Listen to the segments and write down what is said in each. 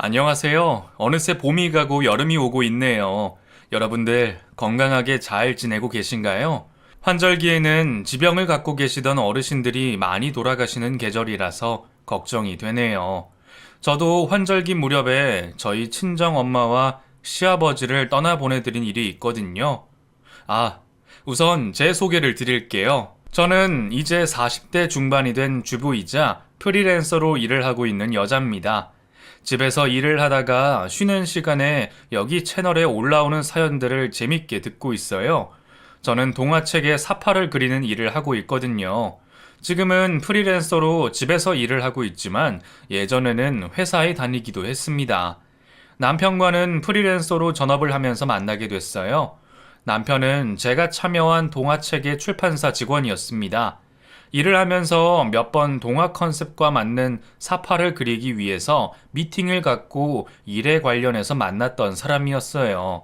안녕하세요. 어느새 봄이 가고 여름이 오고 있네요. 여러분들 건강하게 잘 지내고 계신가요? 환절기에는 지병을 갖고 계시던 어르신들이 많이 돌아가시는 계절이라서 걱정이 되네요. 저도 환절기 무렵에 저희 친정 엄마와 시아버지를 떠나보내드린 일이 있거든요. 우선 제 소개를 드릴게요. 저는 이제 40대 중반이 된 주부이자 프리랜서로 일을 하고 있는 여자입니다. 집에서 일을 하다가 쉬는 시간에 여기 채널에 올라오는 사연들을 재밌게 듣고 있어요. 저는 동화책에 사파를 그리는 일을 하고 있거든요. 지금은 프리랜서로 집에서 일을 하고 있지만 예전에는 회사에 다니기도 했습니다. 남편과는 프리랜서로 전업을 하면서 만나게 됐어요. 남편은 제가 참여한 동화책의 출판사 직원이었습니다. 일을 하면서 몇 번 동화 컨셉과 맞는 사파를 그리기 위해서 미팅을 갖고 일에 관련해서 만났던 사람이었어요.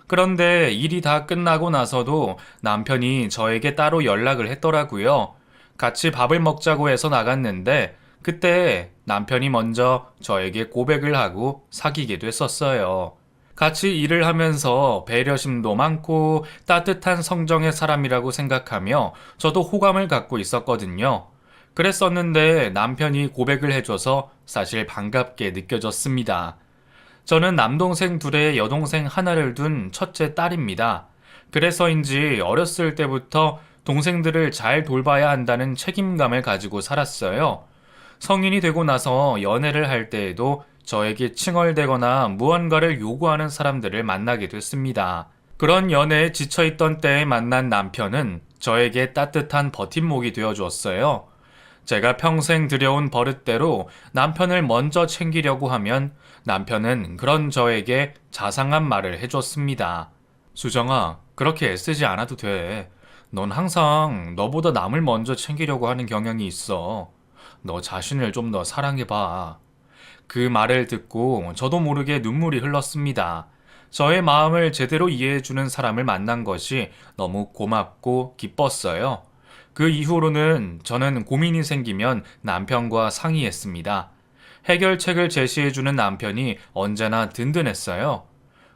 그런데 일이 다 끝나고 나서도 남편이 저에게 따로 연락을 했더라고요. 같이 밥을 먹자고 해서 나갔는데 그때 남편이 먼저 저에게 고백을 하고 사귀게 됐었어요. 같이 일을 하면서 배려심도 많고 따뜻한 성정의 사람이라고 생각하며 저도 호감을 갖고 있었거든요. 그랬었는데 남편이 고백을 해줘서 사실 반갑게 느껴졌습니다. 저는 남동생 둘에 여동생 하나를 둔 첫째 딸입니다. 그래서인지 어렸을 때부터 동생들을 잘 돌봐야 한다는 책임감을 가지고 살았어요. 성인이 되고 나서 연애를 할 때에도 저에게 칭얼대거나 무언가를 요구하는 사람들을 만나게 됐습니다. 그런 연애에 지쳐있던 때에 만난 남편은 저에게 따뜻한 버팀목이 되어주었어요. 제가 평생 들여온 버릇대로 남편을 먼저 챙기려고 하면 남편은 그런 저에게 자상한 말을 해줬습니다. 수정아, 그렇게 애쓰지 않아도 돼. 넌 항상 너보다 남을 먼저 챙기려고 하는 경향이 있어. 너 자신을 좀 더 사랑해봐. 그 말을 듣고 저도 모르게 눈물이 흘렀습니다. 저의 마음을 제대로 이해해주는 사람을 만난 것이 너무 고맙고 기뻤어요. 그 이후로는 저는 고민이 생기면 남편과 상의했습니다. 해결책을 제시해주는 남편이 언제나 든든했어요.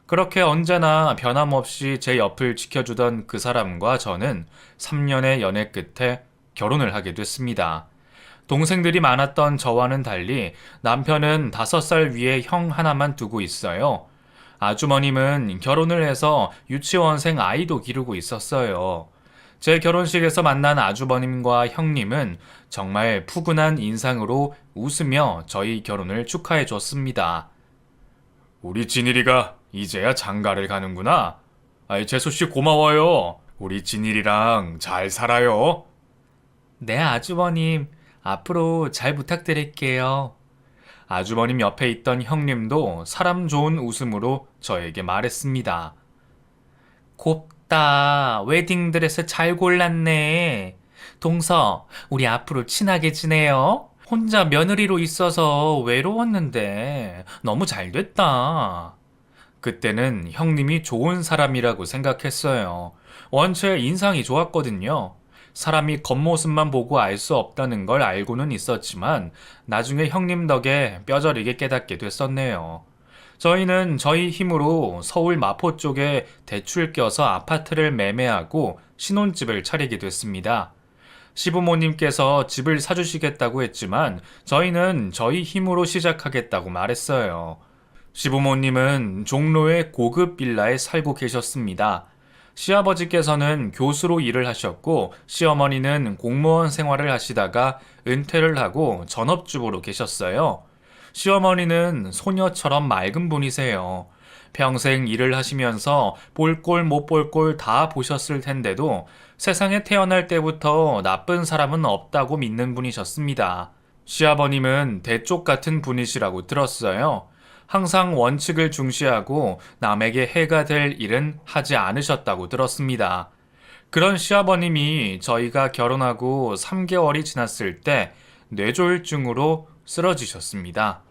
그렇게 언제나 변함없이 제 옆을 지켜주던 그 사람과 저는 3년의 연애 끝에 결혼을 하게 됐습니다. 동생들이 많았던 저와는 달리 남편은 5살 위에 형 하나만 두고 있어요. 아주머님은 결혼을 해서 유치원생 아이도 기르고 있었어요. 제 결혼식에서 만난 아주버님과 형님은 정말 푸근한 인상으로 웃으며 저희 결혼을 축하해 줬습니다. 우리 진일이가 이제야 장가를 가는구나. 재수씨 고마워요. 우리 진일이랑 잘 살아요. 네, 아주버님. 앞으로 잘 부탁드릴게요. 아주버님 옆에 있던 형님도 사람 좋은 웃음으로 저에게 말했습니다. 곱다. 웨딩드레스 잘 골랐네. 동서, 우리 앞으로 친하게 지내요. 혼자 며느리로 있어서 외로웠는데 너무 잘 됐다. 그때는 형님이 좋은 사람이라고 생각했어요. 원체 인상이 좋았거든요. 사람이 겉모습만 보고 알 수 없다는 걸 알고는 있었지만 나중에 형님 덕에 뼈저리게 깨닫게 됐었네요. 저희는 저희 힘으로 서울 마포 쪽에 대출 껴서 아파트를 매매하고 신혼집을 차리게 됐습니다. 시부모님께서 집을 사주시겠다고 했지만 저희는 저희 힘으로 시작하겠다고 말했어요. 시부모님은 종로의 고급 빌라에 살고 계셨습니다. 시아버지께서는 교수로 일을 하셨고 시어머니는 공무원 생활을 하시다가 은퇴를 하고 전업주부로 계셨어요. 시어머니는 소녀처럼 맑은 분이세요. 평생 일을 하시면서 볼 꼴 못 볼 꼴 다 보셨을 텐데도 세상에 태어날 때부터 나쁜 사람은 없다고 믿는 분이셨습니다. 시아버님은 대쪽 같은 분이시라고 들었어요. 항상 원칙을 중시하고 남에게 해가 될 일은 하지 않으셨다고 들었습니다. 그런 시아버님이 저희가 결혼하고 3개월이 지났을 때 뇌졸중으로 쓰러지셨습니다.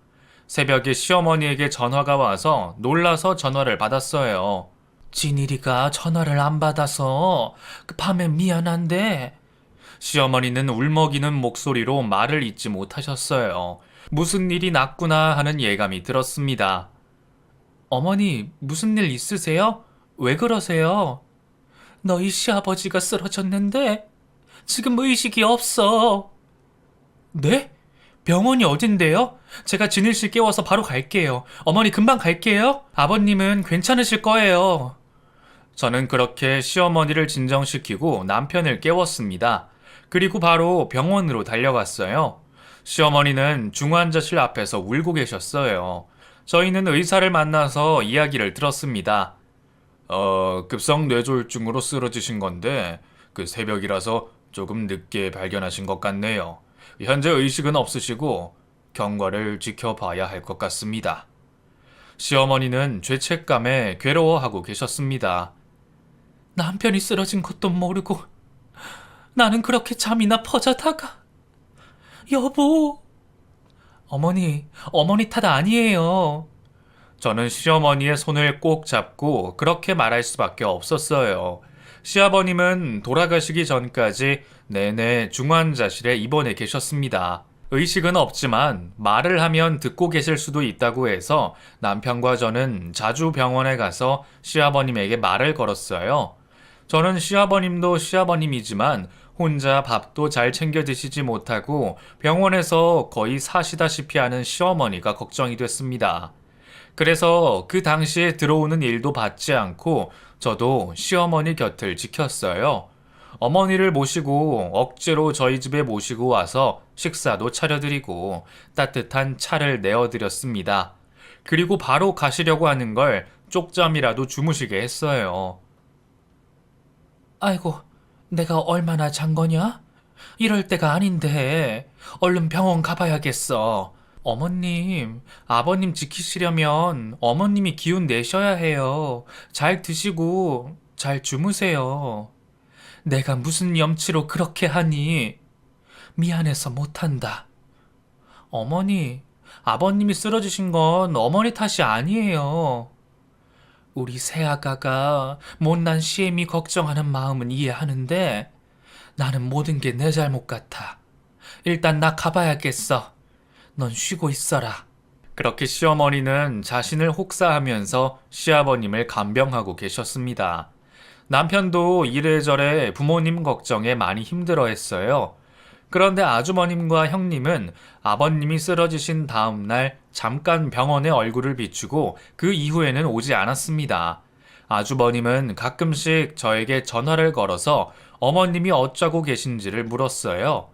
새벽에 시어머니에게 전화가 와서 놀라서 전화를 받았어요. 진일이가 전화를 안 받아서 밤에 미안한데. 시어머니는 울먹이는 목소리로 말을 잇지 못하셨어요. 무슨 일이 났구나 하는 예감이 들었습니다. 어머니, 무슨 일 있으세요? 왜 그러세요? 너희 시아버지가 쓰러졌는데 지금 의식이 없어. 네? 병원이 어딘데요? 제가 진일씨 깨워서 바로 갈게요. 어머니 금방 갈게요. 아버님은 괜찮으실 거예요. 저는 그렇게 시어머니를 진정시키고 남편을 깨웠습니다. 그리고 바로 병원으로 달려갔어요. 시어머니는 중환자실 앞에서 울고 계셨어요. 저희는 의사를 만나서 이야기를 들었습니다. 급성 뇌졸중으로 쓰러지신 건데 그 새벽이라서 조금 늦게 발견하신 것 같네요. 현재 의식은 없으시고 경과를 지켜봐야 할 것 같습니다. 시어머니는 죄책감에 괴로워하고 계셨습니다. 남편이 쓰러진 것도 모르고 나는 그렇게 잠이나 퍼자다가. 여보. 어머니 탓 아니에요. 저는 시어머니의 손을 꼭 잡고 그렇게 말할 수밖에 없었어요. 시아버님은 돌아가시기 전까지 내내 중환자실에 입원해 계셨습니다. 의식은 없지만 말을 하면 듣고 계실 수도 있다고 해서 남편과 저는 자주 병원에 가서 시아버님에게 말을 걸었어요. 저는 시아버님도 시아버님이지만 혼자 밥도 잘 챙겨 드시지 못하고 병원에서 거의 사시다시피 하는 시어머니가 걱정이 됐습니다. 그래서 그 당시에 들어오는 일도 받지 않고 저도 시어머니 곁을 지켰어요. 어머니를 모시고 억지로 저희 집에 모시고 와서 식사도 차려드리고 따뜻한 차를 내어드렸습니다. 그리고 바로 가시려고 하는 걸 쪽잠이라도 주무시게 했어요. 아이고, 내가 얼마나 잔 거냐? 이럴 때가 아닌데 얼른 병원 가봐야겠어. 어머님, 아버님 지키시려면 어머님이 기운 내셔야 해요. 잘 드시고 잘 주무세요. 내가 무슨 염치로 그렇게 하니? 미안해서 못한다. 어머니, 아버님이 쓰러지신 건 어머니 탓이 아니에요. 우리 새아가가 못난 시애미 걱정하는 마음은 이해하는데 나는 모든 게 내 잘못 같아. 일단 나 가봐야겠어. 넌 쉬고 있어라. 그렇게 시어머니는 자신을 혹사하면서 시아버님을 간병하고 계셨습니다. 남편도 이래저래 부모님 걱정에 많이 힘들어했어요. 그런데 아주머님과 형님은 아버님이 쓰러지신 다음날 잠깐 병원에 얼굴을 비추고 그 이후에는 오지 않았습니다. 아주버님은 가끔씩 저에게 전화를 걸어서 어머님이 어쩌고 계신지를 물었어요.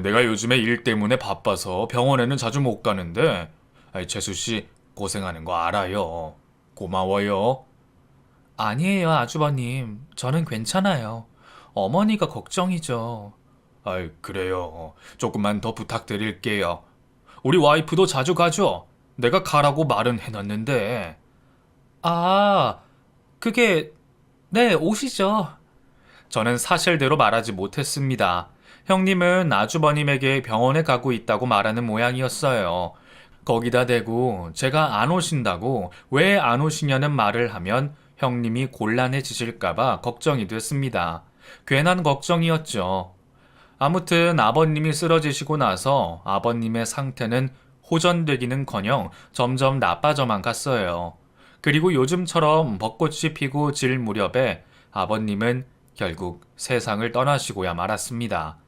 내가 요즘에 일 때문에 바빠서 병원에는 자주 못 가는데 재수씨 고생하는 거 알아요. 고마워요. 아니에요, 아주버님. 저는 괜찮아요. 어머니가 걱정이죠. 그래요. 조금만 더 부탁드릴게요. 우리 와이프도 자주 가죠? 내가 가라고 말은 해놨는데. 아, 네, 오시죠. 저는 사실대로 말하지 못했습니다. 형님은 아주버님에게 병원에 가고 있다고 말하는 모양이었어요. 거기다 대고 제가 안 오신다고 왜 안 오시냐는 말을 하면 형님이 곤란해지실까봐 걱정이 됐습니다. 괜한 걱정이었죠. 아무튼 아버님이 쓰러지시고 나서 아버님의 상태는 호전되기는커녕 점점 나빠져만 갔어요. 그리고 요즘처럼 벚꽃이 피고 질 무렵에 아버님은 결국 세상을 떠나시고야 말았습니다.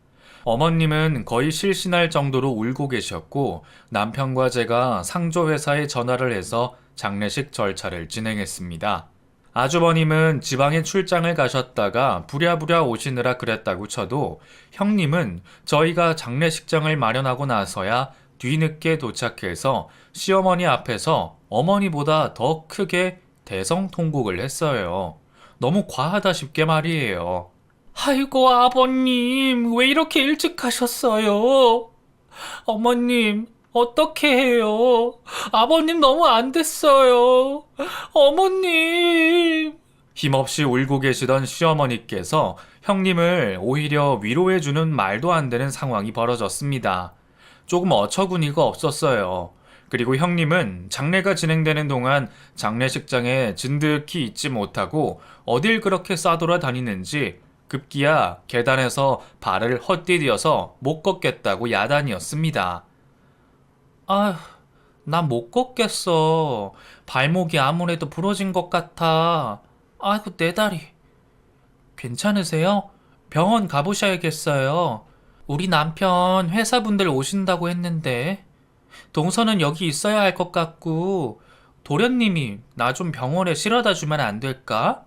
어머님은 거의 실신할 정도로 울고 계셨고 남편과 제가 상조회사에 전화를 해서 장례식 절차를 진행했습니다. 아주버님은 지방에 출장을 가셨다가 부랴부랴 오시느라 그랬다고 쳐도 형님은 저희가 장례식장을 마련하고 나서야 뒤늦게 도착해서 시어머니 앞에서 어머니보다 더 크게 대성통곡을 했어요. 너무 과하다 싶게 말이에요. 아이고 아버님 왜 이렇게 일찍 가셨어요? 어머님 어떻게 해요? 아버님 너무 안 됐어요. 어머님. 힘없이 울고 계시던 시어머니께서 형님을 오히려 위로해주는 말도 안 되는 상황이 벌어졌습니다. 조금 어처구니가 없었어요. 그리고 형님은 장례가 진행되는 동안 장례식장에 진득히 있지 못하고 어딜 그렇게 싸돌아다니는지 급기야 계단에서 발을 헛디뎌서 못 걷겠다고 야단이었습니다. 아휴, 나 못 걷겠어. 발목이 아무래도 부러진 것 같아. 아이고, 내 다리. 괜찮으세요? 병원 가보셔야겠어요. 우리 남편 회사분들 오신다고 했는데, 동서는 여기 있어야 할 것 같고, 도련님이 나 좀 병원에 실어다 주면 안 될까?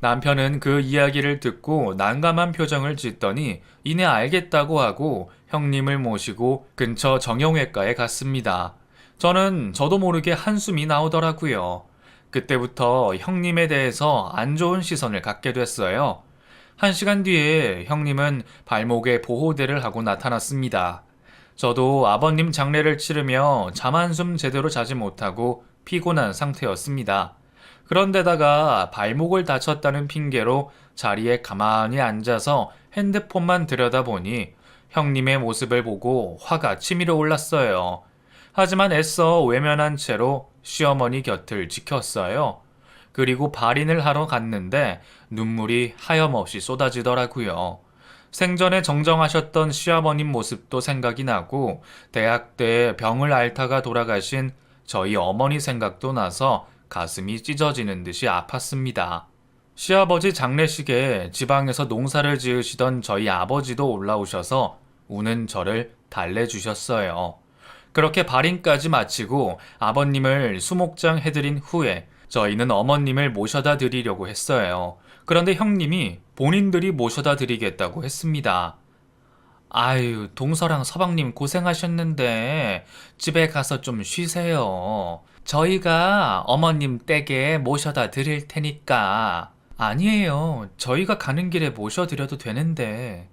남편은 그 이야기를 듣고 난감한 표정을 짓더니 이내 알겠다고 하고 형님을 모시고 근처 정형외과에 갔습니다. 저도 모르게 한숨이 나오더라고요. 그때부터 형님에 대해서 안 좋은 시선을 갖게 됐어요. 1시간 뒤에 형님은 발목에 보호대를 하고 나타났습니다. 저도 아버님 장례를 치르며 잠 한숨 제대로 자지 못하고 피곤한 상태였습니다. 그런데다가 발목을 다쳤다는 핑계로 자리에 가만히 앉아서 핸드폰만 들여다보니 형님의 모습을 보고 화가 치밀어 올랐어요. 하지만 애써 외면한 채로 시어머니 곁을 지켰어요. 그리고 발인을 하러 갔는데 눈물이 하염없이 쏟아지더라고요. 생전에 정정하셨던 시아버님 모습도 생각이 나고 대학 때 병을 앓다가 돌아가신 저희 어머니 생각도 나서 가슴이 찢어지는 듯이 아팠습니다. 시아버지 장례식에 지방에서 농사를 지으시던 저희 아버지도 올라오셔서 우는 저를 달래주셨어요. 그렇게 발인까지 마치고 아버님을 수목장 해드린 후에 저희는 어머님을 모셔다 드리려고 했어요. 그런데 형님이 본인들이 모셔다 드리겠다고 했습니다. 아유, 동서랑 서방님 고생하셨는데 집에 가서 좀 쉬세요. 저희가 어머님 댁에 모셔다 드릴 테니까. 아니에요. 저희가 가는 길에 모셔드려도 되는데.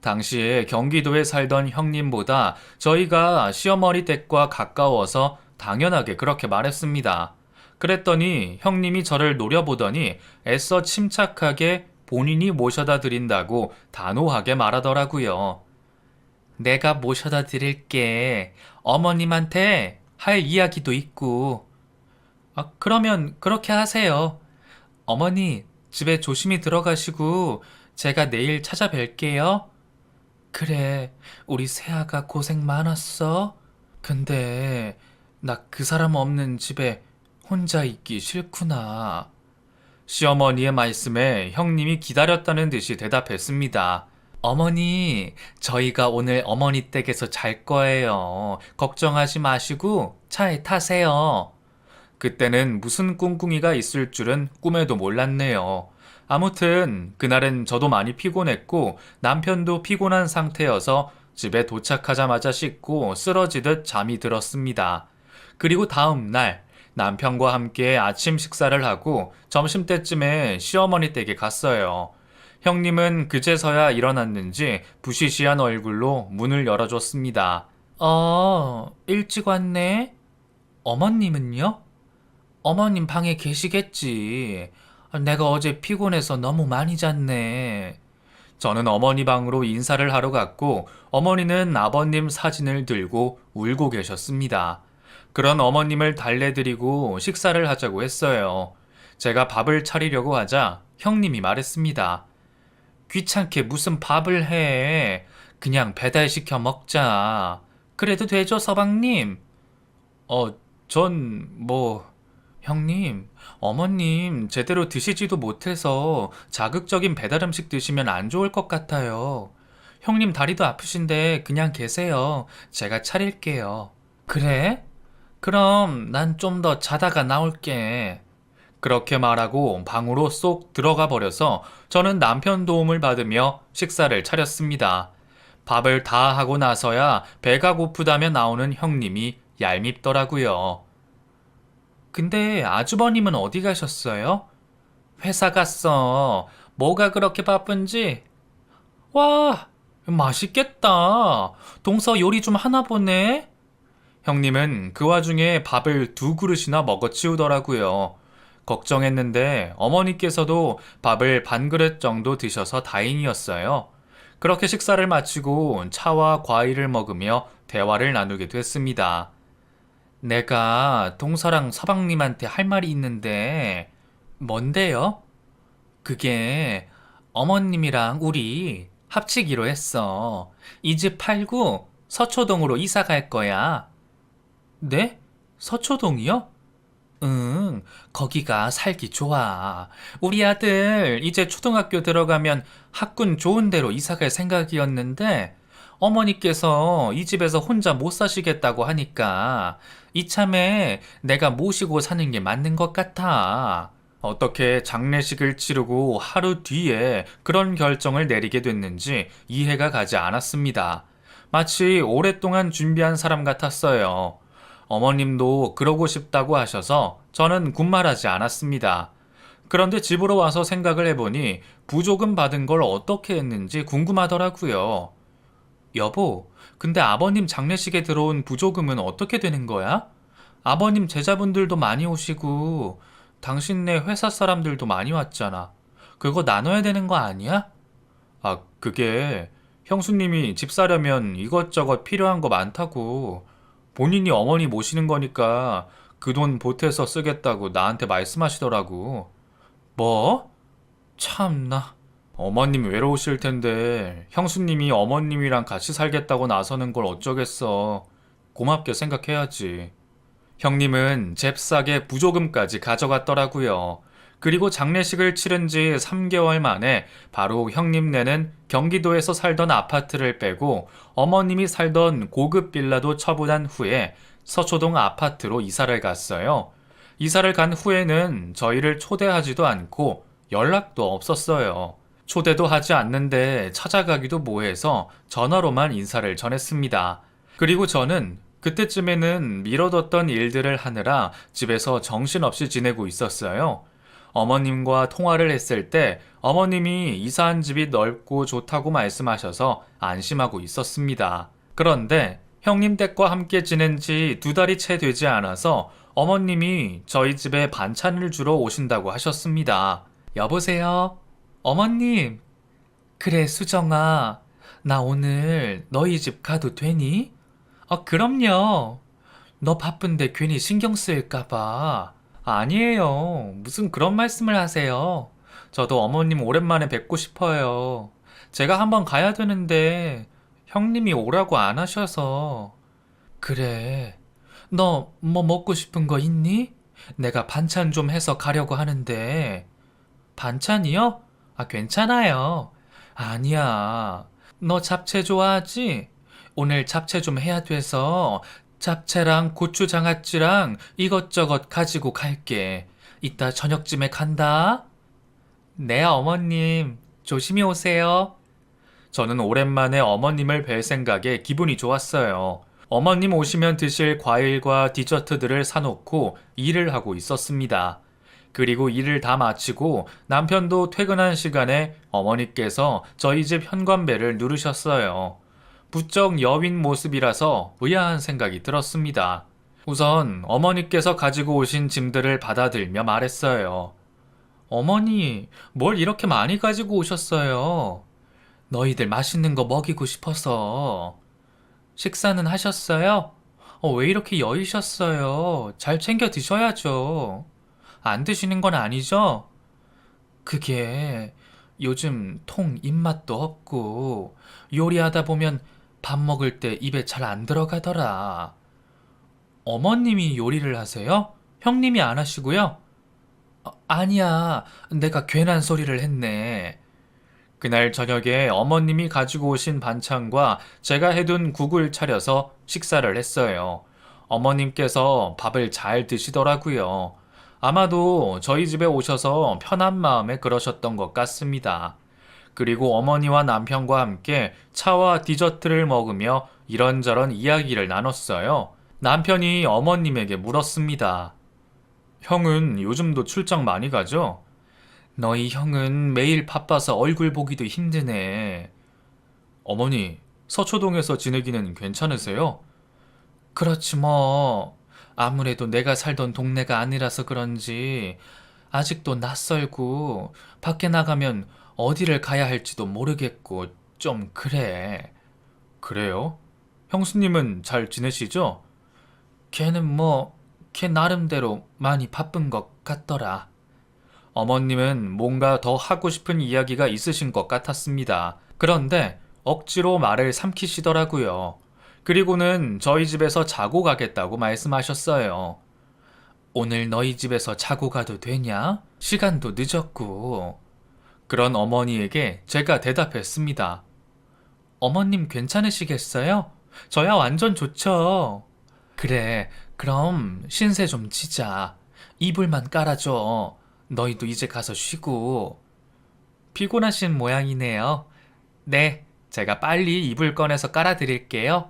당시에 경기도에 살던 형님보다 저희가 시어머니 댁과 가까워서 당연하게 그렇게 말했습니다. 그랬더니 형님이 저를 노려보더니 애써 침착하게 본인이 모셔다 드린다고 단호하게 말하더라고요. 내가 모셔다 드릴게. 어머님한테 할 이야기도 있고. 그러면 그렇게 하세요. 어머니, 집에 조심히 들어가시고 제가 내일 찾아뵐게요. 그래, 우리 새아가 고생 많았어. 근데 나 그 사람 없는 집에 혼자 있기 싫구나. 시어머니의 말씀에 형님이 기다렸다는 듯이 대답했습니다. 어머니, 저희가 오늘 어머니 댁에서 잘 거예요. 걱정하지 마시고 차에 타세요. 그때는 무슨 꿍꿍이가 있을 줄은 꿈에도 몰랐네요. 아무튼 그날은 저도 많이 피곤했고 남편도 피곤한 상태여서 집에 도착하자마자 씻고 쓰러지듯 잠이 들었습니다. 그리고 다음 날 남편과 함께 아침 식사를 하고 점심때쯤에 시어머니 댁에 갔어요. 형님은 그제서야 일어났는지 부시시한 얼굴로 문을 열어줬습니다. 일찍 왔네? 어머님은요? 어머님 방에 계시겠지. 내가 어제 피곤해서 너무 많이 잤네. 저는 어머니 방으로 인사를 하러 갔고 어머니는 아버님 사진을 들고 울고 계셨습니다. 그런 어머님을 달래드리고 식사를 하자고 했어요. 제가 밥을 차리려고 하자 형님이 말했습니다. 귀찮게 무슨 밥을 해. 그냥 배달시켜 먹자. 그래도 되죠, 서방님? 형님, 어머님 제대로 드시지도 못해서 자극적인 배달 음식 드시면 안 좋을 것 같아요. 형님 다리도 아프신데 그냥 계세요. 제가 차릴게요. 그래? 그럼 난 좀 더 자다가 나올게. 그렇게 말하고 방으로 쏙 들어가 버려서 저는 남편 도움을 받으며 식사를 차렸습니다. 밥을 다 하고 나서야 배가 고프다며 나오는 형님이 얄밉더라고요. 근데 아주버님은 어디 가셨어요? 회사 갔어. 뭐가 그렇게 바쁜지? 와, 맛있겠다. 동서 요리 좀 하나 보네. 형님은 그 와중에 밥을 2그릇이나 먹어치우더라고요. 걱정했는데 어머니께서도 밥을 반 그릇 정도 드셔서 다행이었어요. 그렇게 식사를 마치고 차와 과일을 먹으며 대화를 나누게 됐습니다. 내가 동서랑 서방님한테 할 말이 있는데, 뭔데요? 그게 어머님이랑 우리 합치기로 했어. 이 집 팔고 서초동으로 이사 갈 거야. 네? 서초동이요? 응, 거기가 살기 좋아. 우리 아들 이제 초등학교 들어가면 학군 좋은 데로 이사 갈 생각이었는데 어머니께서 이 집에서 혼자 못 사시겠다고 하니까 이참에 내가 모시고 사는 게 맞는 것 같아. 어떻게 장례식을 치르고 하루 뒤에 그런 결정을 내리게 됐는지 이해가 가지 않았습니다. 마치 오랫동안 준비한 사람 같았어요. 어머님도 그러고 싶다고 하셔서 저는 군말하지 않았습니다. 그런데 집으로 와서 생각을 해보니 부조금 받은 걸 어떻게 했는지 궁금하더라고요. 여보, 근데 아버님 장례식에 들어온 부조금은 어떻게 되는 거야? 아버님 제자분들도 많이 오시고 당신네 회사 사람들도 많이 왔잖아. 그거 나눠야 되는 거 아니야? 아, 그게 형수님이 집 사려면 이것저것 필요한 거 많다고. 본인이 어머니 모시는 거니까 그 돈 보태서 쓰겠다고 나한테 말씀하시더라고. 뭐? 참나. 어머님 외로우실 텐데 형수님이 어머님이랑 같이 살겠다고 나서는 걸 어쩌겠어. 고맙게 생각해야지. 형님은 잽싸게 부조금까지 가져갔더라고요. 그리고 장례식을 치른 지 3개월 만에 바로 형님네는 경기도에서 살던 아파트를 빼고 어머님이 살던 고급 빌라도 처분한 후에 서초동 아파트로 이사를 갔어요. 이사를 간 후에는 저희를 초대하지도 않고 연락도 없었어요. 초대도 하지 않는데 찾아가기도 뭐해서 전화로만 인사를 전했습니다. 그리고 저는 그때쯤에는 미뤄뒀던 일들을 하느라 집에서 정신없이 지내고 있었어요. 어머님과 통화를 했을 때 어머님이 이사한 집이 넓고 좋다고 말씀하셔서 안심하고 있었습니다. 그런데 형님 댁과 함께 지낸 지 2달이 채 되지 않아서 어머님이 저희 집에 반찬을 주러 오신다고 하셨습니다. 여보세요? 어머님? 그래, 수정아. 나 오늘 너희 집 가도 되니? 그럼요. 너 바쁜데 괜히 신경 쓰일까봐. 아니에요. 무슨 그런 말씀을 하세요. 저도 어머님 오랜만에 뵙고 싶어요. 제가 한번 가야 되는데 형님이 오라고 안 하셔서. 그래. 너 뭐 먹고 싶은 거 있니? 내가 반찬 좀 해서 가려고 하는데. 반찬이요? 괜찮아요. 아니야. 너 잡채 좋아하지? 오늘 잡채 좀 해야 돼서 잡채랑 고추장아찌랑 이것저것 가지고 갈게. 이따 저녁쯤에 간다. 네, 어머님. 조심히 오세요. 저는 오랜만에 어머님을 뵐 생각에 기분이 좋았어요. 어머님 오시면 드실 과일과 디저트들을 사놓고 일을 하고 있었습니다. 그리고 일을 다 마치고 남편도 퇴근한 시간에 어머니께서 저희 집 현관벨을 누르셨어요. 부쩍 여윈 모습이라서 의아한 생각이 들었습니다. 우선 어머니께서 가지고 오신 짐들을 받아들며 말했어요. 어머니, 뭘 이렇게 많이 가지고 오셨어요? 너희들 맛있는 거 먹이고 싶어서. 식사는 하셨어요? 왜 이렇게 여유셨어요? 잘 챙겨 드셔야죠. 안 드시는 건 아니죠? 그게 요즘 통 입맛도 없고 요리하다 보면 밥 먹을 때 입에 잘 안 들어가더라. 어머님이 요리를 하세요? 형님이 안 하시고요? 아니야. 내가 괜한 소리를 했네. 그날 저녁에 어머님이 가지고 오신 반찬과 제가 해둔 국을 차려서 식사를 했어요. 어머님께서 밥을 잘 드시더라고요. 아마도 저희 집에 오셔서 편한 마음에 그러셨던 것 같습니다. 그리고 어머니와 남편과 함께 차와 디저트를 먹으며 이런저런 이야기를 나눴어요. 남편이 어머님에게 물었습니다. 형은 요즘도 출장 많이 가죠? 너희 형은 매일 바빠서 얼굴 보기도 힘드네. 어머니, 서초동에서 지내기는 괜찮으세요? 그렇지 뭐. 아무래도 내가 살던 동네가 아니라서 그런지 아직도 낯설고 밖에 나가면 어디를 가야 할지도 모르겠고 좀 그래. 그래요? 형수님은 잘 지내시죠? 걔는 뭐, 걔 나름대로 많이 바쁜 것 같더라. 어머님은 뭔가 더 하고 싶은 이야기가 있으신 것 같았습니다. 그런데 억지로 말을 삼키시더라고요. 그리고는 저희 집에서 자고 가겠다고 말씀하셨어요. 오늘 너희 집에서 자고 가도 되냐? 시간도 늦었고. 그런 어머니에게 제가 대답했습니다. 어머님 괜찮으시겠어요? 저야 완전 좋죠. 그래, 그럼 신세 좀 지자. 이불만 깔아줘. 너희도 이제 가서 쉬고. 피곤하신 모양이네요. 네, 제가 빨리 이불 꺼내서 깔아드릴게요.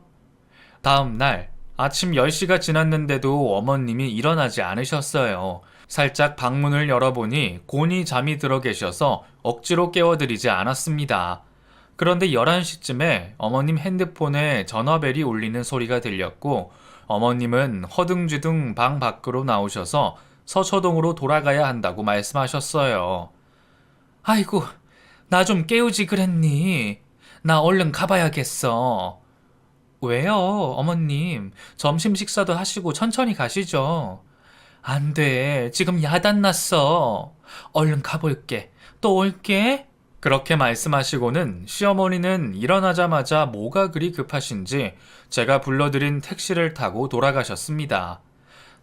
다음 날 아침 10시가 지났는데도 어머님이 일어나지 않으셨어요. 살짝 방문을 열어보니 곤히 잠이 들어 계셔서 억지로 깨워드리지 않았습니다. 그런데 11시쯤에 어머님 핸드폰에 전화벨이 울리는 소리가 들렸고 어머님은 허둥지둥 방 밖으로 나오셔서 서초동으로 돌아가야 한다고 말씀하셨어요. 아이고, 나 좀 깨우지 그랬니? 나 얼른 가봐야겠어. 왜요, 어머님? 점심 식사도 하시고 천천히 가시죠. 안 돼. 지금 야단 났어. 얼른 가볼게. 또 올게. 그렇게 말씀하시고는 시어머니는 일어나자마자 뭐가 그리 급하신지 제가 불러드린 택시를 타고 돌아가셨습니다.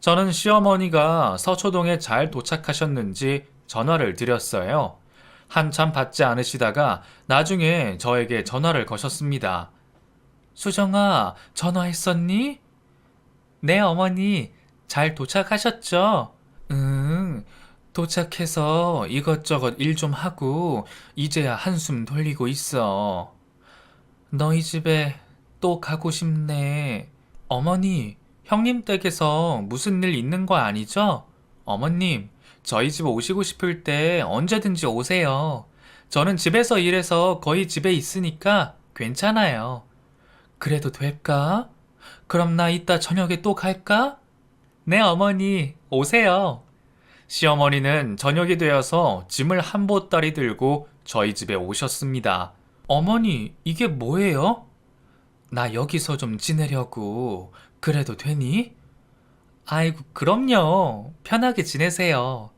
저는 시어머니가 서초동에 잘 도착하셨는지 전화를 드렸어요. 한참 받지 않으시다가 나중에 저에게 전화를 거셨습니다. 수정아, 전화했었니? 네, 어머니. 잘 도착하셨죠? 응, 도착해서 이것저것 일 좀 하고 이제야 한숨 돌리고 있어. 너희 집에 또 가고 싶네. 어머니, 형님 댁에서 무슨 일 있는 거 아니죠? 어머님, 저희 집 오시고 싶을 때 언제든지 오세요. 저는 집에서 일해서 거의 집에 있으니까 괜찮아요. 그래도 될까? 그럼 나 이따 저녁에 또 갈까? 네, 어머니, 오세요. 시어머니는 저녁이 되어서 짐을 한 보따리 들고 저희 집에 오셨습니다. 어머니, 이게 뭐예요? 나 여기서 좀 지내려고. 그래도 되니? 아이고, 그럼요. 편하게 지내세요.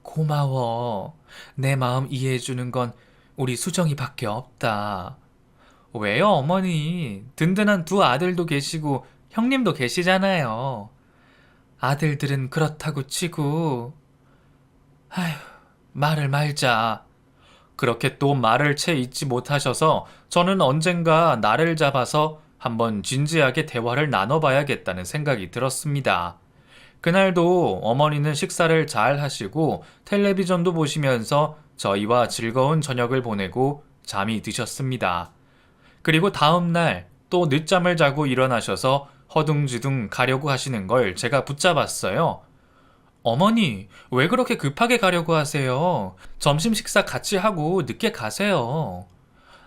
고마워. 내 마음 이해해주는 건 우리 수정이밖에 없다. 왜요, 어머니? 든든한 두 아들도 계시고 형님도 계시잖아요. 아들들은 그렇다고 치고, 아휴, 말을 말자. 그렇게 또 말을 채 잊지 못하셔서 저는 언젠가 날을 잡아서 한번 진지하게 대화를 나눠봐야겠다는 생각이 들었습니다. 그날도 어머니는 식사를 잘 하시고 텔레비전도 보시면서 저희와 즐거운 저녁을 보내고 잠이 드셨습니다. 그리고 다음날 또 늦잠을 자고 일어나셔서 허둥지둥 가려고 하시는 걸 제가 붙잡았어요. 어머니, 왜 그렇게 급하게 가려고 하세요? 점심 식사 같이 하고 늦게 가세요.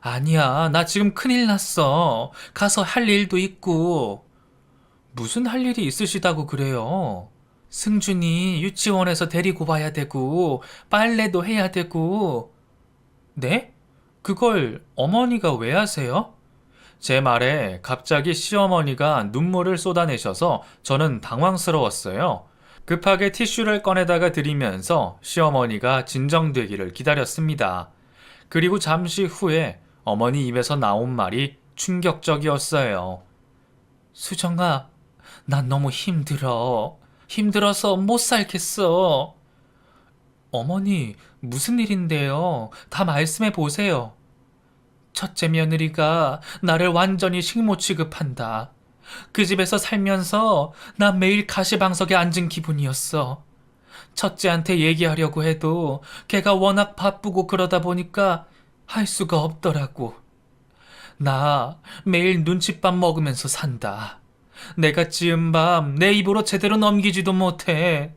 아니야, 나 지금 큰일 났어. 가서 할 일도 있고. 무슨 할 일이 있으시다고 그래요? 승준이 유치원에서 데리고 와야 되고, 빨래도 해야 되고. 네? 그걸 어머니가 왜 하세요? 제 말에 갑자기 시어머니가 눈물을 쏟아내셔서 저는 당황스러웠어요. 급하게 티슈를 꺼내다가 드리면서 시어머니가 진정되기를 기다렸습니다. 그리고 잠시 후에 어머니 입에서 나온 말이 충격적이었어요. 수정아, 난 너무 힘들어. 힘들어서 못 살겠어. 어머니, 무슨 일인데요? 다 말씀해 보세요. 첫째 며느리가 나를 완전히 식모 취급한다. 그 집에서 살면서 나 매일 가시방석에 앉은 기분이었어. 첫째한테 얘기하려고 해도 걔가 워낙 바쁘고 그러다 보니까 할 수가 없더라고. 나 매일 눈칫밥 먹으면서 산다. 내가 지은 밥 내 입으로 제대로 넘기지도 못해.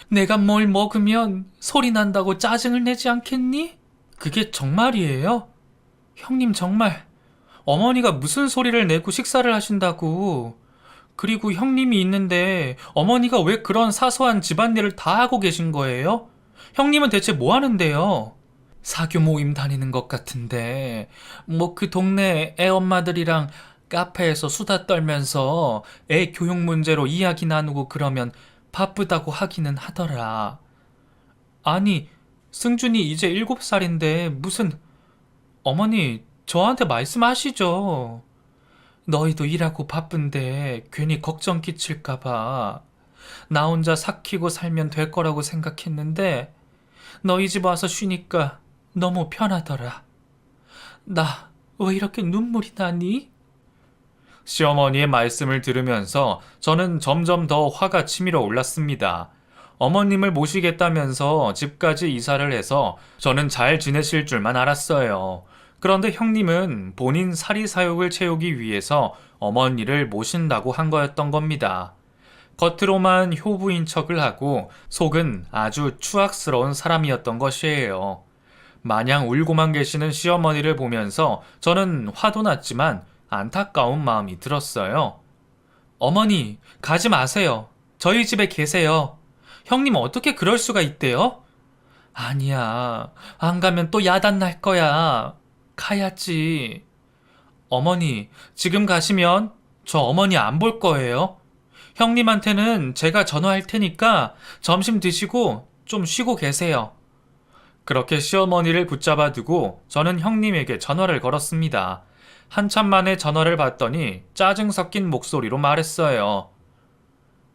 내가 뭘 먹으면 소리 난다고 짜증을 내지 않겠니? 그게 정말이에요? 형님 정말 어머니가 무슨 소리를 내고 식사를 하신다고. 그리고 형님이 있는데 어머니가 왜 그런 사소한 집안일을 다 하고 계신 거예요? 형님은 대체 뭐 하는데요? 사교 모임 다니는 것 같은데 뭐 그 동네 애 엄마들이랑 카페에서 수다 떨면서 애 교육 문제로 이야기 나누고 그러면 바쁘다고 하기는 하더라. 아니, 승준이 이제 7살인데 무슨... 어머니, 저한테 말씀하시죠. 너희도 일하고 바쁜데 괜히 걱정 끼칠까봐 나 혼자 삭히고 살면 될 거라고 생각했는데 너희 집 와서 쉬니까 너무 편하더라. 나 왜 이렇게 눈물이 나니? 시어머니의 말씀을 들으면서 저는 점점 더 화가 치밀어 올랐습니다. 어머님을 모시겠다면서 집까지 이사를 해서 저는 잘 지내실 줄만 알았어요. 그런데 형님은 본인 사리사욕을 채우기 위해서 어머니를 모신다고 한 거였던 겁니다. 겉으로만 효부인 척을 하고 속은 아주 추악스러운 사람이었던 것이에요. 마냥 울고만 계시는 시어머니를 보면서 저는 화도 났지만 안타까운 마음이 들었어요. 어머니, 가지 마세요. 저희 집에 계세요. 형님 어떻게 그럴 수가 있대요? 아니야. 안 가면 또 야단 날 거야. 가야지. 어머니, 지금 가시면 저 어머니 안 볼 거예요. 형님한테는 제가 전화할 테니까 점심 드시고 좀 쉬고 계세요. 그렇게 시어머니를 붙잡아 두고 저는 형님에게 전화를 걸었습니다. 한참 만에 전화를 받더니 짜증 섞인 목소리로 말했어요.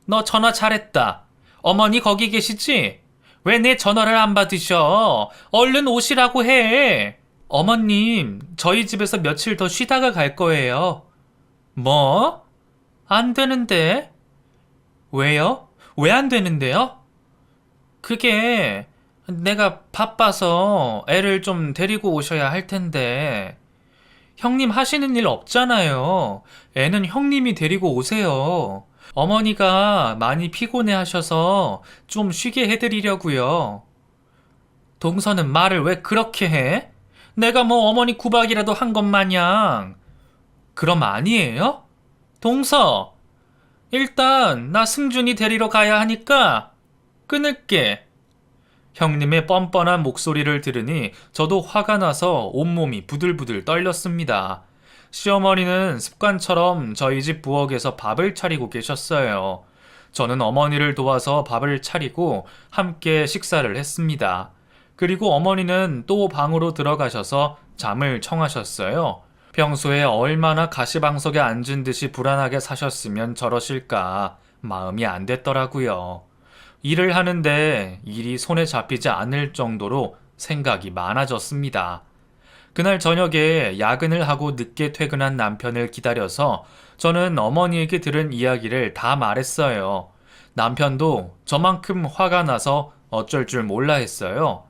너 전화 잘했다. 어머니 거기 계시지? 왜 내 전화를 안 받으셔? 얼른 오시라고 해. 어머님, 저희 집에서 며칠 더 쉬다가 갈 거예요. 뭐? 안 되는데? 왜요? 왜 안 되는데요? 그게 내가 바빠서 애를 좀 데리고 오셔야 할 텐데. 형님 하시는 일 없잖아요. 애는 형님이 데리고 오세요. 어머니가 많이 피곤해 하셔서 좀 쉬게 해드리려고요. 동서는 말을 왜 그렇게 해? 내가 뭐 어머니 구박이라도 한 것 마냥. 그럼 아니에요? 동서, 일단 나 승준이 데리러 가야 하니까 끊을게. 형님의 뻔뻔한 목소리를 들으니 저도 화가 나서 온몸이 부들부들 떨렸습니다. 시어머니는 습관처럼 저희 집 부엌에서 밥을 차리고 계셨어요. 저는 어머니를 도와서 밥을 차리고 함께 식사를 했습니다. 그리고 어머니는 또 방으로 들어가셔서 잠을 청하셨어요. 평소에 얼마나 가시방석에 앉은 듯이 불안하게 사셨으면 저러실까 마음이 안 됐더라고요. 일을 하는데 일이 손에 잡히지 않을 정도로 생각이 많아졌습니다. 그날 저녁에 야근을 하고 늦게 퇴근한 남편을 기다려서 저는 어머니에게 들은 이야기를 다 말했어요. 남편도 저만큼 화가 나서 어쩔 줄 몰라 했어요.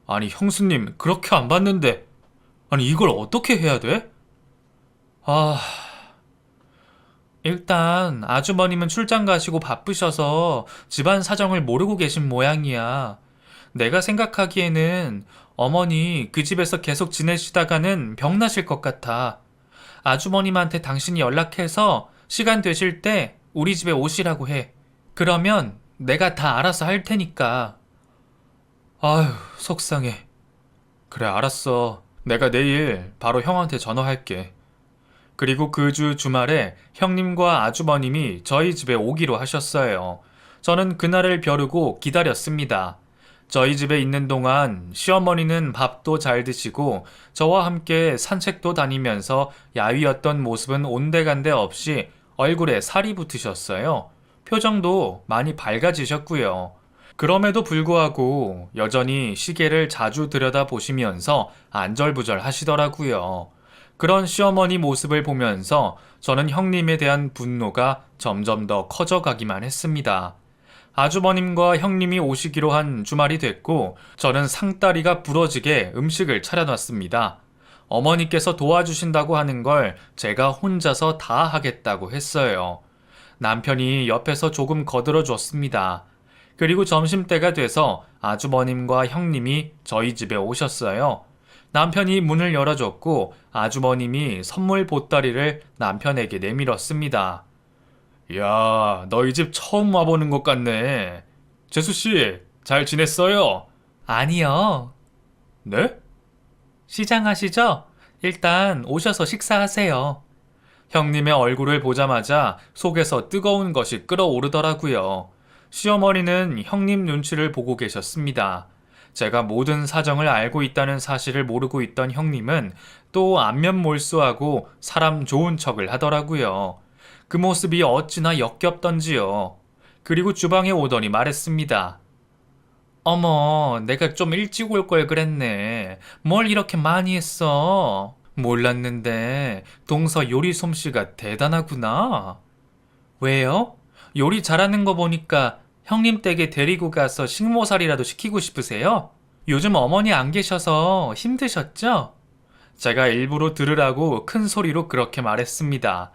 아니, 형수님, 그렇게 안 봤는데. 아니, 이걸 어떻게 해야 돼? 아, 일단 아주버님은 출장 가시고 바쁘셔서 집안 사정을 모르고 계신 모양이야. 내가 생각하기에는 어머니 그 집에서 계속 지내시다가는 병나실 것 같아. 아주머님한테 당신이 연락해서 시간 되실 때 우리 집에 오시라고 해. 그러면 내가 다 알아서 할 테니까. 아휴, 속상해. 그래, 알았어. 내가 내일 바로 형한테 전화할게. 그리고 그 주 주말에 형님과 아주버님이 저희 집에 오기로 하셨어요. 저는 그날을 벼르고 기다렸습니다. 저희 집에 있는 동안 시어머니는 밥도 잘 드시고 저와 함께 산책도 다니면서 야위었던 모습은 온데간데 없이 얼굴에 살이 붙으셨어요. 표정도 많이 밝아지셨고요. 그럼에도 불구하고 여전히 시계를 자주 들여다보시면서 안절부절 하시더라고요. 그런 시어머니 모습을 보면서 저는 형님에 대한 분노가 점점 더 커져가기만 했습니다. 아주버님과 형님이 오시기로 한 주말이 됐고 저는 상다리가 부러지게 음식을 차려놨습니다. 어머니께서 도와주신다고 하는 걸 제가 혼자서 다 하겠다고 했어요. 남편이 옆에서 조금 거들어 줬습니다. 그리고 점심때가 돼서 아주버님과 형님이 저희 집에 오셨어요. 남편이 문을 열어줬고 아주버님이 선물 보따리를 남편에게 내밀었습니다. 야, 너희 집 처음 와보는 것 같네. 재수씨, 잘 지냈어요? 아니요. 네? 시장 하시죠? 일단 오셔서 식사하세요. 형님의 얼굴을 보자마자 속에서 뜨거운 것이 끓어오르더라고요. 시어머니는 형님 눈치를 보고 계셨습니다. 제가 모든 사정을 알고 있다는 사실을 모르고 있던 형님은 또 안면몰수하고 사람 좋은 척을 하더라고요. 그 모습이 어찌나 역겹던지요. 그리고 주방에 오더니 말했습니다. 어머, 내가 좀 일찍 올 걸 그랬네. 뭘 이렇게 많이 했어? 몰랐는데 동서 요리 솜씨가 대단하구나. 왜요? 요리 잘하는 거 보니까 형님 댁에 데리고 가서 식모살이라도 시키고 싶으세요? 요즘 어머니 안 계셔서 힘드셨죠? 제가 일부러 들으라고 큰 소리로 그렇게 말했습니다.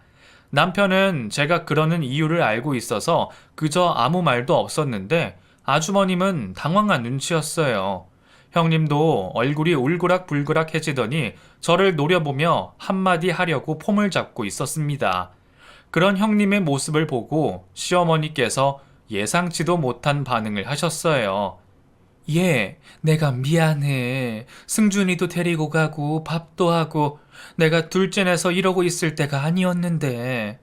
남편은 제가 그러는 이유를 알고 있어서 그저 아무 말도 없었는데 아주머님은 당황한 눈치였어요. 형님도 얼굴이 울그락불그락해지더니 저를 노려보며 한마디 하려고 폼을 잡고 있었습니다. 그런 형님의 모습을 보고 시어머니께서 예상치도 못한 반응을 하셨어요. 예, 내가 미안해. 승준이도 데리고 가고 밥도 하고 내가 둘째 내서 이러고 있을 때가 아니었는데.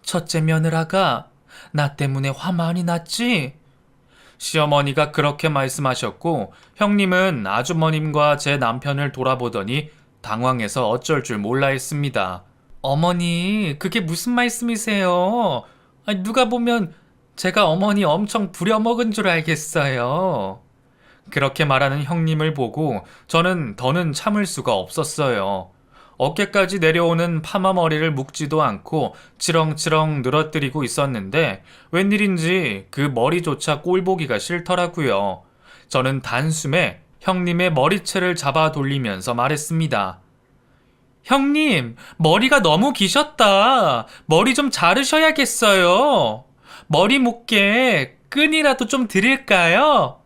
첫째 며느라가 나 때문에 화 많이 났지? 시어머니가 그렇게 말씀하셨고 형님은 아주머님과 제 남편을 돌아보더니 당황해서 어쩔 줄 몰라 했습니다. 어머니, 그게 무슨 말씀이세요? 아니, 누가 보면 제가 어머니 엄청 부려먹은 줄 알겠어요. 그렇게 말하는 형님을 보고 저는 더는 참을 수가 없었어요. 어깨까지 내려오는 파마 머리를 묶지도 않고 치렁치렁 늘어뜨리고 있었는데 웬일인지 그 머리조차 꼴보기가 싫더라고요. 저는 단숨에 형님의 머리채를 잡아 돌리면서 말했습니다. 형님, 머리가 너무 기셨다. 머리 좀 자르셔야겠어요. 머리 묶게 끈이라도 좀 드릴까요?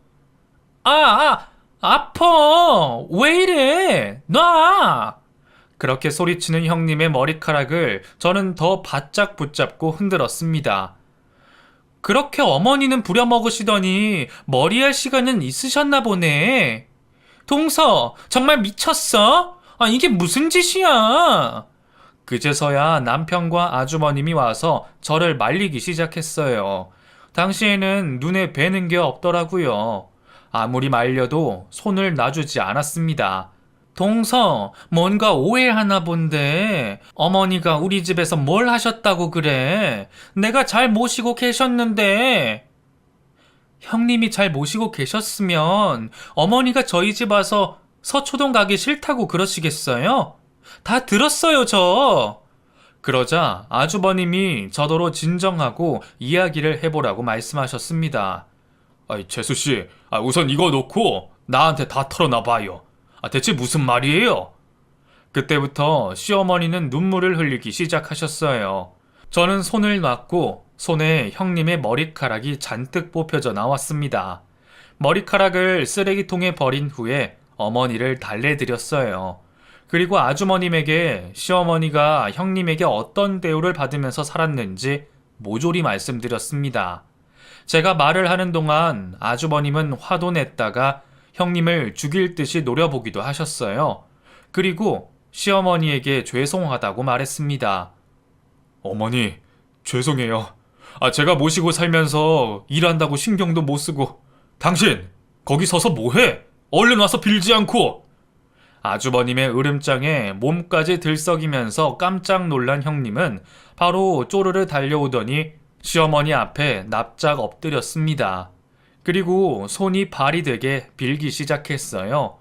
아파. 왜 이래? 놔! 그렇게 소리치는 형님의 머리카락을 저는 더 바짝 붙잡고 흔들었습니다. 그렇게 어머니는 부려먹으시더니 머리할 시간은 있으셨나 보네. 동서, 정말 미쳤어? 이게 무슨 짓이야? 그제서야 남편과 아주머님이 와서 저를 말리기 시작했어요. 당시에는 눈에 뵈는 게 없더라고요. 아무리 말려도 손을 놔주지 않았습니다. 동서, 뭔가 오해하나 본데 어머니가 우리 집에서 뭘 하셨다고 그래? 내가 잘 모시고 계셨는데. 형님이 잘 모시고 계셨으면 어머니가 저희 집 와서 서초동 가기 싫다고 그러시겠어요? 다 들었어요, 저. 그러자 아주버님이 저더러 진정하고 이야기를 해보라고 말씀하셨습니다. 재수씨, 우선 이거 놓고 나한테 다 털어놔봐요. 대체 무슨 말이에요? 그때부터 시어머니는 눈물을 흘리기 시작하셨어요. 저는 손을 놨고 손에 형님의 머리카락이 잔뜩 뽑혀져 나왔습니다. 머리카락을 쓰레기통에 버린 후에 어머니를 달래드렸어요. 그리고 아주머님에게 시어머니가 형님에게 어떤 대우를 받으면서 살았는지 모조리 말씀드렸습니다. 제가 말을 하는 동안 아주버님은 화도 냈다가 형님을 죽일 듯이 노려보기도 하셨어요. 그리고 시어머니에게 죄송하다고 말했습니다. 어머니, 죄송해요. 제가 모시고 살면서 일한다고 신경도 못 쓰고. 당신, 거기 서서 뭐해? 얼른 와서 빌지 않고. 아주버님의 으름장에 몸까지 들썩이면서 깜짝 놀란 형님은 바로 쪼르르 달려오더니 시어머니 앞에 납작 엎드렸습니다. 그리고 손이 발이 되게 빌기 시작했어요.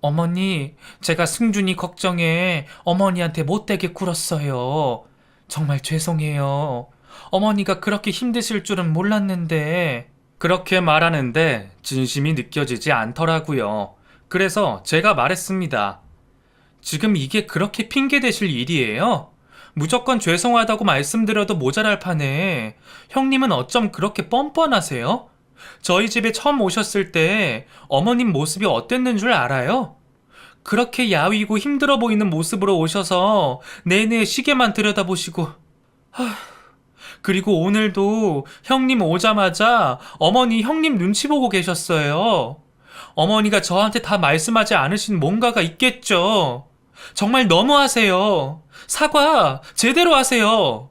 어머니, 제가 승준이 걱정해 어머니한테 못되게 굴었어요. 정말 죄송해요. 어머니가 그렇게 힘드실 줄은 몰랐는데. 그렇게 말하는데 진심이 느껴지지 않더라고요. 그래서 제가 말했습니다. 지금 이게 그렇게 핑계 대실 일이에요? 무조건 죄송하다고 말씀드려도 모자랄 판에 형님은 어쩜 그렇게 뻔뻔하세요? 저희 집에 처음 오셨을 때 어머님 모습이 어땠는 줄 알아요? 그렇게 야위고 힘들어 보이는 모습으로 오셔서 내내 시계만 들여다보시고. 그리고 오늘도 형님 오자마자 어머니 형님 눈치 보고 계셨어요. 어머니가 저한테 다 말씀하지 않으신 뭔가가 있겠죠. 정말 너무하세요. 사과 제대로 하세요.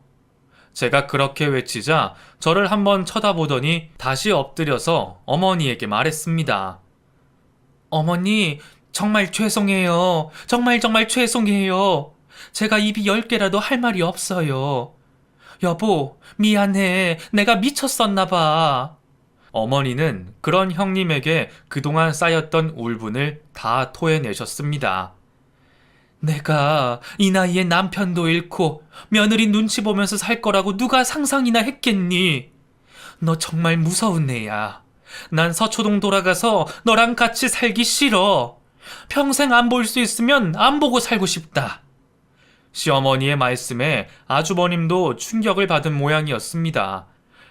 제가 그렇게 외치자 저를 한번 쳐다보더니 다시 엎드려서 어머니에게 말했습니다. 어머니, 정말 죄송해요. 정말 정말 죄송해요. 제가 입이 10개라도 할 말이 없어요. 여보, 미안해. 내가 미쳤었나 봐. 어머니는 그런 형님에게 그동안 쌓였던 울분을 다 토해내셨습니다. 내가 이 나이에 남편도 잃고 며느리 눈치 보면서 살 거라고 누가 상상이나 했겠니? 너 정말 무서운 애야. 난 서초동 돌아가서 너랑 같이 살기 싫어. 평생 안 볼 수 있으면 안 보고 살고 싶다. 시어머니의 말씀에 아주버님도 충격을 받은 모양이었습니다.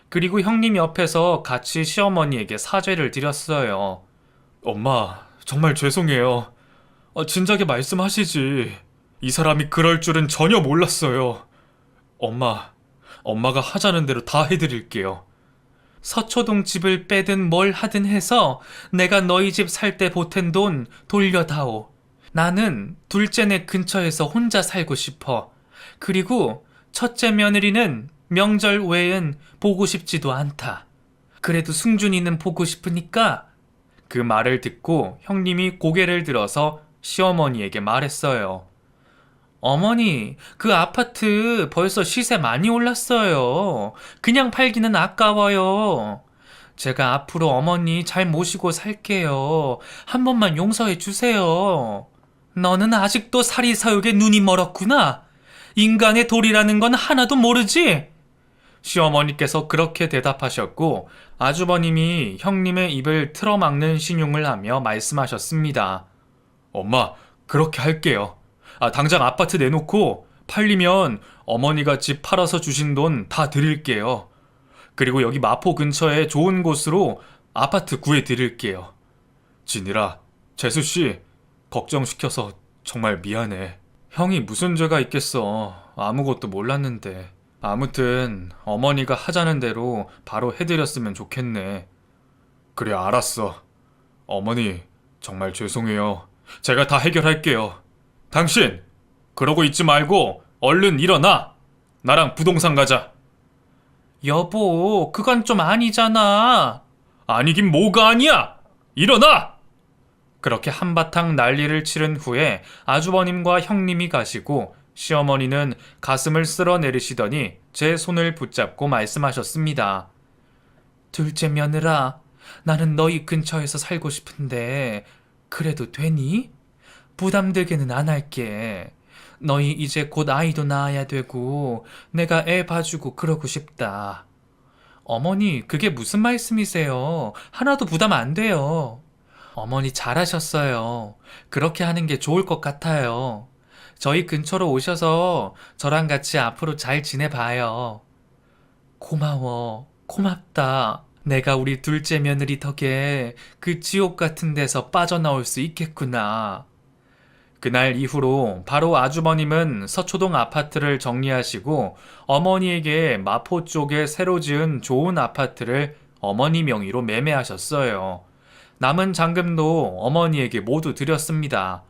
그리고 형님 옆에서 같이 시어머니에게 사죄를 드렸어요. 엄마, 정말 죄송해요. 진작에 말씀하시지. 이 사람이 그럴 줄은 전혀 몰랐어요. 엄마가 하자는 대로 다 해드릴게요. 서초동 집을 빼든 뭘 하든 해서 내가 너희 집 살 때 보탠 돈 돌려다오. 나는 둘째네 근처에서 혼자 살고 싶어. 그리고 첫째 며느리는 명절 외엔 보고 싶지도 않다. 그래도 승준이는 보고 싶으니까. 그 말을 듣고 형님이 고개를 들어서 시어머니에게 말했어요. 어머니, 그 아파트 벌써 시세 많이 올랐어요. 그냥 팔기는 아까워요. 제가 앞으로 어머니 잘 모시고 살게요. 한 번만 용서해 주세요. 너는 아직도 사리사욕에 눈이 멀었구나. 인간의 도리라는 건 하나도 모르지? 시어머니께서 그렇게 대답하셨고 아주버님이 형님의 입을 틀어막는 신용을 하며 말씀하셨습니다. 엄마, 그렇게 할게요. 당장 아파트 내놓고 팔리면 어머니가 집 팔아서 주신 돈 다 드릴게요. 그리고 여기 마포 근처에 좋은 곳으로 아파트 구해드릴게요. 진이라, 재수씨, 걱정시켜서 정말 미안해. 형이 무슨 죄가 있겠어. 아무것도 몰랐는데. 아무튼 어머니가 하자는 대로 바로 해드렸으면 좋겠네. 그래, 알았어. 어머니, 정말 죄송해요. 제가 다 해결할게요. 당신, 그러고 있지 말고 얼른 일어나. 나랑 부동산 가자. 여보, 그건 좀 아니잖아. 아니긴 뭐가 아니야. 일어나! 그렇게 한바탕 난리를 치른 후에 아주버님과 형님이 가시고 시어머니는 가슴을 쓸어내리시더니 제 손을 붙잡고 말씀하셨습니다. 둘째 며느라, 나는 너희 근처에서 살고 싶은데 그래도 되니? 부담되게는 안 할게. 너희 이제 곧 아이도 낳아야 되고 내가 애 봐주고 그러고 싶다. 어머니, 그게 무슨 말씀이세요? 하나도 부담 안 돼요. 어머니 잘하셨어요. 그렇게 하는 게 좋을 것 같아요. 저희 근처로 오셔서 저랑 같이 앞으로 잘 지내봐요. 고마워. 고맙다. 내가 우리 둘째 며느리 덕에 그 지옥 같은 데서 빠져나올 수 있겠구나. 그날 이후로 바로 아주버님은 서초동 아파트를 정리하시고 어머니에게 마포 쪽에 새로 지은 좋은 아파트를 어머니 명의로 매매하셨어요. 남은 잔금도 어머니에게 모두 드렸습니다.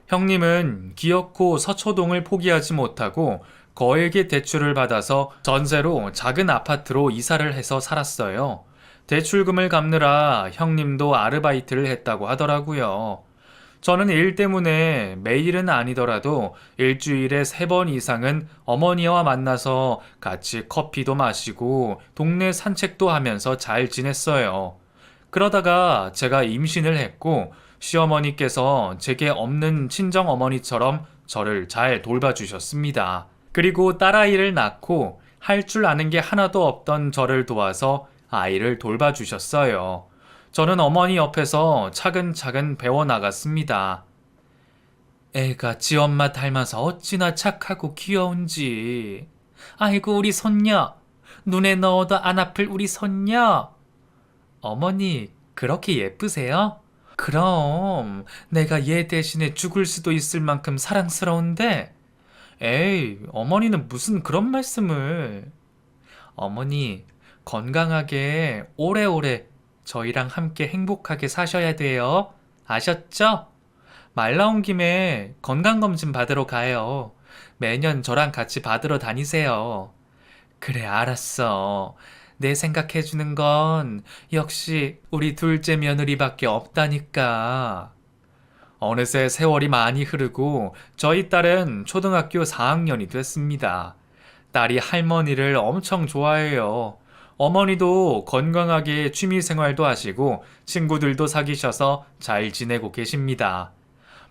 형님은 기어코 서초동을 포기하지 못하고 거액의 대출을 받아서 전세로 작은 아파트로 이사를 해서 살았어요. 대출금을 갚느라 형님도 아르바이트를 했다고 하더라고요. 저는 일 때문에 매일은 아니더라도 일주일에 3번 이상은 어머니와 만나서 같이 커피도 마시고 동네 산책도 하면서 잘 지냈어요. 그러다가 제가 임신을 했고 시어머니께서 제게 없는 친정어머니처럼 저를 잘 돌봐주셨습니다. 그리고 딸아이를 낳고 할 줄 아는 게 하나도 없던 저를 도와서 아이를 돌봐주셨어요. 저는 어머니 옆에서 차근차근 배워나갔습니다. 애가 지 엄마 닮아서 어찌나 착하고 귀여운지. 아이고, 우리 손녀. 눈에 넣어도 안 아플 우리 손녀. 어머니, 그렇게 예쁘세요? 그럼 내가 얘 대신에 죽을 수도 있을 만큼 사랑스러운데. 에이, 어머니는 무슨 그런 말씀을. 어머니, 건강하게 오래오래 저희랑 함께 행복하게 사셔야 돼요. 아셨죠? 말 나온 김에 건강검진 받으러 가요. 매년 저랑 같이 받으러 다니세요. 그래, 알았어. 내 생각해주는 건 역시 우리 둘째 며느리밖에 없다니까. 어느새 세월이 많이 흐르고 저희 딸은 초등학교 4학년이 됐습니다. 딸이 할머니를 엄청 좋아해요. 어머니도 건강하게 취미 생활도 하시고 친구들도 사귀셔서 잘 지내고 계십니다.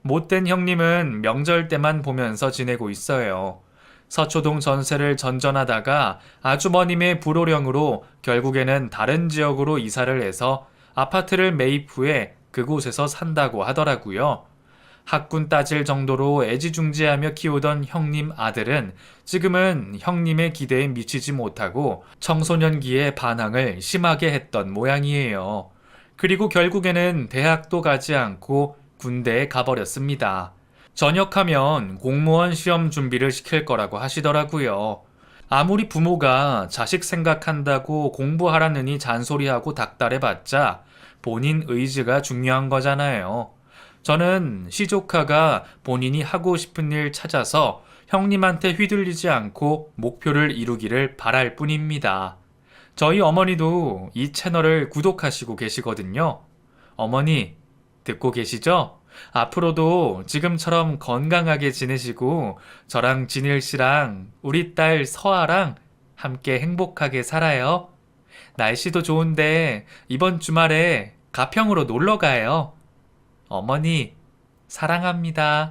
못된 형님은 명절 때만 보면서 지내고 있어요. 서초동 전세를 전전하다가 아주버님의 불호령으로 결국에는 다른 지역으로 이사를 해서 아파트를 매입 후에 그곳에서 산다고 하더라고요. 학군 따질 정도로 애지중지하며 키우던 형님 아들은 지금은 형님의 기대에 미치지 못하고 청소년기에 반항을 심하게 했던 모양이에요. 그리고 결국에는 대학도 가지 않고 군대에 가버렸습니다. 전역하면 공무원 시험 준비를 시킬 거라고 하시더라고요. 아무리 부모가 자식 생각한다고 공부하라느니 잔소리하고 닥달해봤자 본인 의지가 중요한 거잖아요. 저는 시조카가 본인이 하고 싶은 일 찾아서 형님한테 휘둘리지 않고 목표를 이루기를 바랄 뿐입니다. 저희 어머니도 이 채널을 구독하시고 계시거든요. 어머니, 듣고 계시죠? 앞으로도 지금처럼 건강하게 지내시고 저랑 진일 씨랑 우리 딸 서아랑 함께 행복하게 살아요. 날씨도 좋은데 이번 주말에 가평으로 놀러 가요. 어머니, 사랑합니다.